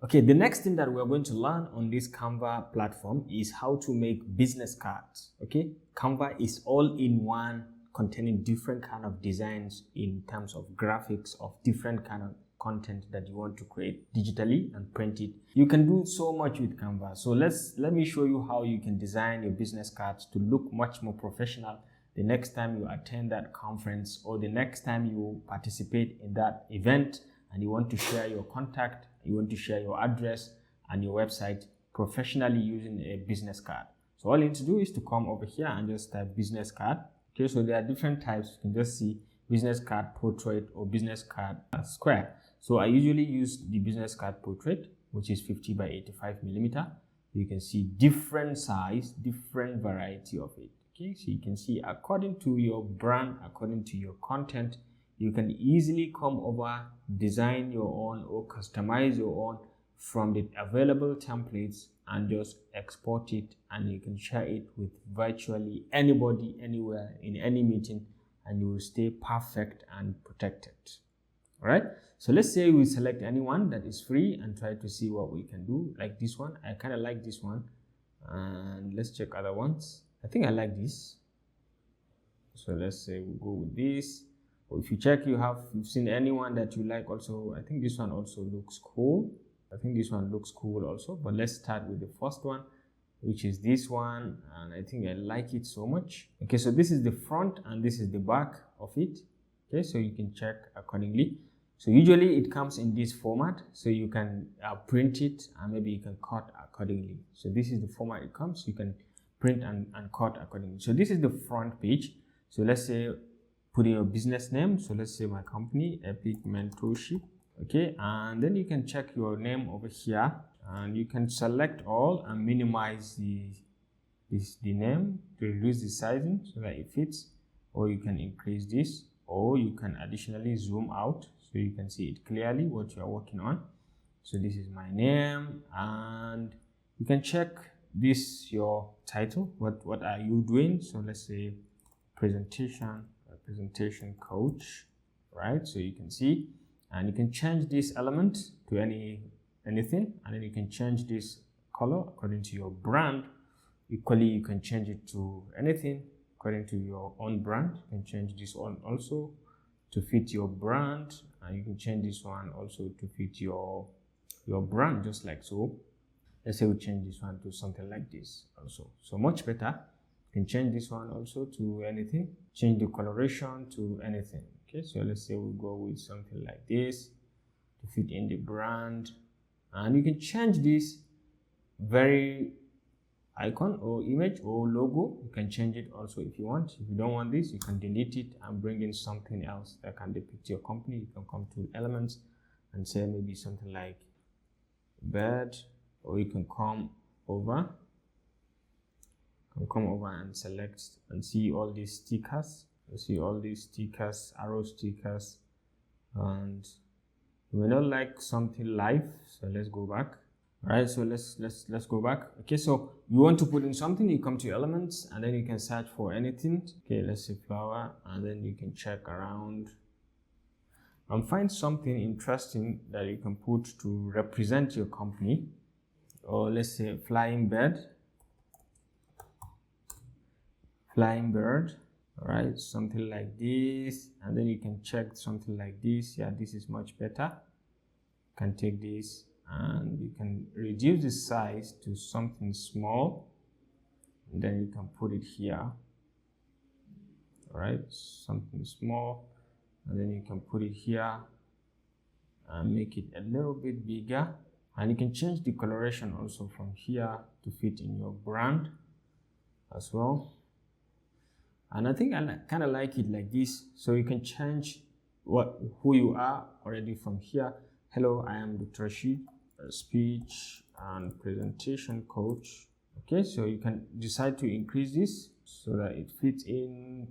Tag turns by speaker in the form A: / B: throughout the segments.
A: Okay, the next thing that we're going to learn on this Canva platform is how to make business cards. Okay, Canva is all in one, containing different kind of designs in terms of graphics of different kind of content that you want to create digitally and print it. You can do so much with Canva. So let me show you how you can design your business cards to look much more professional the next time you attend that conference or the next time you participate in that event and you want to share your contact, you want to share your address and your website professionally using a business card. So all you need to do is to come over here and just type business card. Okay, so there are different types. You can just see business card portrait or business card square. So I usually use the business card portrait, which is 50 by 85 millimeter. You can see different size, different variety of it. Okay, so you can see according to your brand, according to your content, you can easily come over, design your own or customize your own from the available templates and just export it, and you can share it with virtually anybody, anywhere, in any meeting, and you will stay perfect and protected. All right, so let's say we select anyone that is free and try to see what we can do. Like this one, I kind of like this one, and let's check other ones. I think I like this, so let's say we go with this. Or if you check, you've seen anyone that you like also. I think this one also looks cool. I think this one looks cool also, but let's start with the first one, which is this one, and I think I like it so much. Okay, so this is the front and this is the back of it. Okay, so you can check accordingly. So usually it comes in this format, so you can print it and maybe you can cut accordingly. So this is the format it comes. You can print and cut accordingly. So this is the front page. So let's say put in your business name. So let's say my company, Epic Mentorship. Okay, and then you can check your name over here and you can select all and minimize the name to reduce the sizing so that it fits, or you can increase this, or you can additionally zoom out so you can see it clearly what you are working on. So this is my name, and you can check this your title. What are you doing? So let's say presentation coach, right? So you can see, and you can change this element to anything, and then you can change this color according to your brand. Equally, you can change it to anything according to your own brand. You can change this one also to fit your brand, and you can change this one also to fit your brand, just like so. Let's say we change this one to something like this also, so much better. You can change this one also to anything, change the coloration to anything. Okay, so let's say we go with something like this to fit in the brand, and you can change this very icon or image or logo. You can change it also if you want. If you don't want this, you can delete it and bring in something else that can depict your company. You can come to elements and say maybe something like bird, or you can come over and select and see all these stickers. You see all these stickers, arrow stickers, and you may not like something live, so let's go back. All right, so let's go back. Okay, so you want to put in something, you come to elements and then you can search for anything. Okay, let's say flower, and then you can check around and find something interesting that you can put to represent your company. Or let's say flying bird. All right, something like this, and then you can check something like this. Yeah, this is much better. You can take this and you can reduce the size to something small, and then you can put it here. All right, something small, and then you can put it here and make it a little bit bigger, and you can change the coloration also from here to fit in your brand as well. And I think I kind of like it like this, so you can change who you are already from here. Hello, I am Dr. Rashid, a speech and presentation coach. Okay, so you can decide to increase this so that it fits in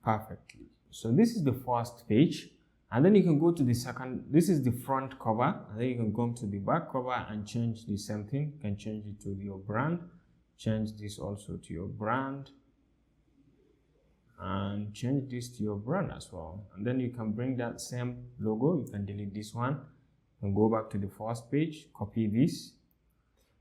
A: perfectly. So this is the first page, and then you can go to the second. This is the front cover, and then you can go to the back cover and change the same thing. You can change it to your brand, change this also to your brand, and change this to your brand as well. And then you can bring that same logo. You can delete this one and go back to the first page, copy this.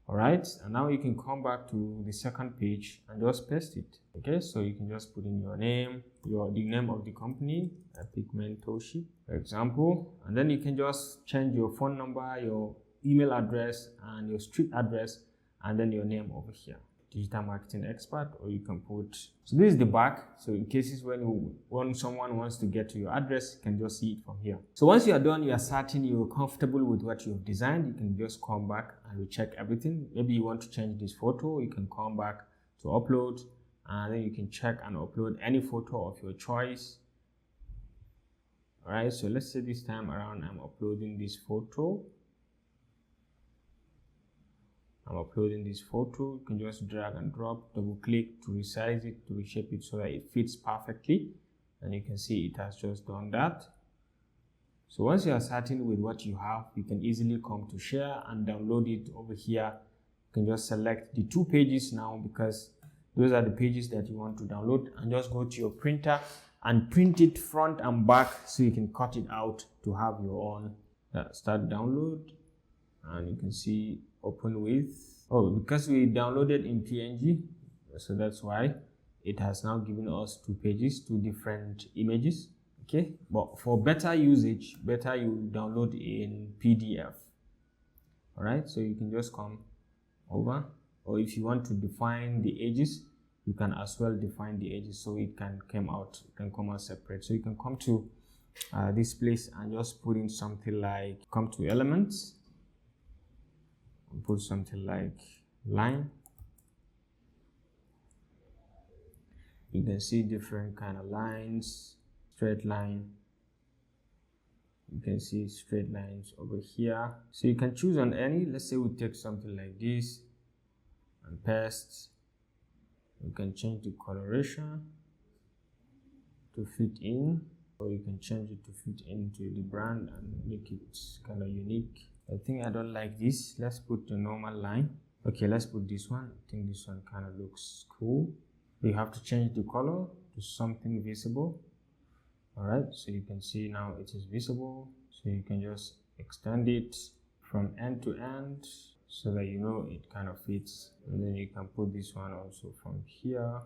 A: All right, and now you can come back to the second page and just paste it. Okay, so you can just put in your name, the name of the company, Epic Mentorship, for example, and then you can just change your phone number, your email address, and your street address, and then your name over here, digital marketing expert. Or you can put, so this is the back, so in cases when someone wants to get to your address, you can just see it from here. So once you are done, you are certain you're comfortable with what you've designed, you can just come back and recheck everything. Maybe you want to change this photo, you can come back to upload, and then you can check and upload any photo of your choice. All right, so let's say this time around I'm uploading this photo. You can just drag and drop, double click to resize it, to reshape it so that it fits perfectly, and you can see it has just done that. So once you are certain with what you have, you can easily come to share and download it over here. You can just select the 2 pages now, because those are the pages that you want to download, and just go to your printer and print it front and back so you can cut it out to have your own. Start download, and you can see open with, because we downloaded in PNG, so that's why it has now given us 2 pages, 2 different images. Okay, but for better usage, better you download in PDF. All right, so you can just come over, or if you want to define the edges, you can as well define the edges so it can come out separate. So you can come to this place and just put in something like, come to elements, put something like line. You can see different kind of lines, straight line. You can see straight lines over here. So you can choose on any. Let's say we take something like this and paste. You can change the coloration to fit in, or you can change it to fit into the brand and make it kind of unique. I think I don't like this. Let's put the normal line. Okay, let's put this one. I think this one kind of looks cool. You have to change the color to something visible. All right, so you can see now it is visible. So you can just extend it from end to end so that you know it kind of fits. And then you can put this one also from here,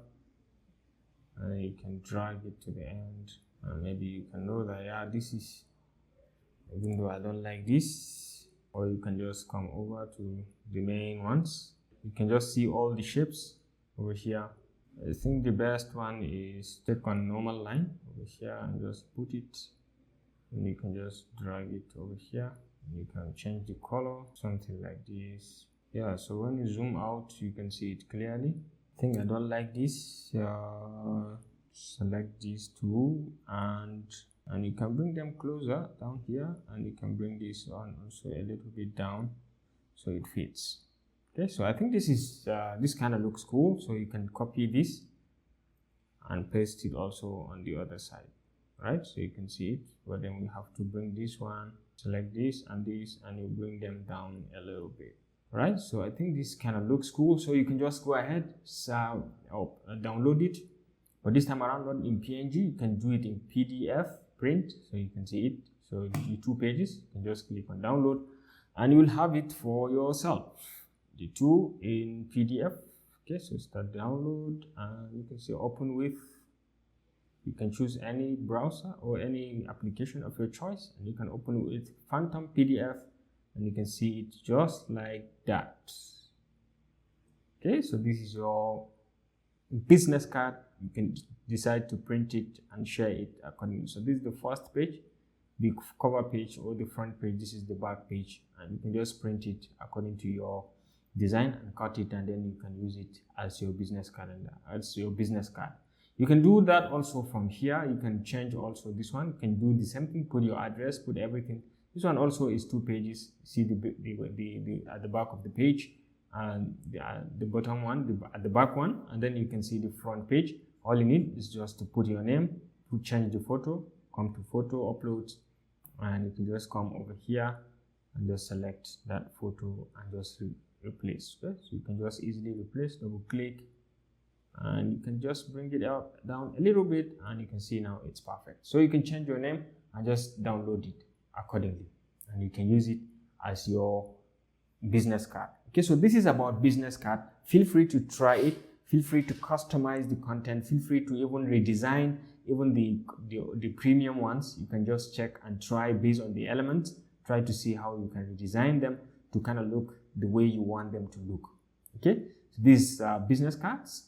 A: and then you can drag it to the end. And maybe you can know that, yeah, this is, even though I don't like this. Or you can just come over to the main ones. You can just see all the shapes over here. I think the best one is take on normal line over here and just put it, and you can just drag it over here. You can change the color, something like this. Yeah, so when you zoom out, you can see it clearly. I think I don't like this. Select these 2 and you can bring them closer down here, and you can bring this one also a little bit down so it fits. Okay, so I think this is this kind of looks cool. So you can copy this and paste it also on the other side, right? So you can see it, but then we have to bring this one, select this, and you bring them down a little bit, right? So I think this kind of looks cool. So you can just go ahead, download it, but this time around not in PNG. You can do it in PDF print, so you can see it. So the 2 pages, you can just click on download, and you will have it for yourself. The 2 in PDF. Okay, so start download, and you can see open with. You can choose any browser or any application of your choice, and you can open with Phantom PDF, and you can see it just like that. Okay, so this is your business card. You can decide to print it and share it accordingly. So this is the first page, the cover page, or the front page. This is the back page, and you can just print it according to your design and cut it, and then you can use it as your business calendar, as your business card. You can do that also from here. You can change also this one. You can do the same thing, put your address, put everything. This one also is 2 pages. See the at the back of the page, and the bottom one, at the back one, and then you can see the front page. All you need is just to put your name, to change the photo, come to photo uploads, and you can just come over here and just select that photo and just replace. Okay? So you can just easily replace, double click, and you can just bring it up down a little bit, and you can see now it's perfect. So you can change your name and just download it accordingly. and you can use it as your business card. Okay, so this is about business card. Feel free to try it. Feel free to customize the content. Feel free to even redesign even the premium ones. You can just check and try based on the elements. Try to see how you can redesign them to kind of look the way you want them to look. Okay, so these business cards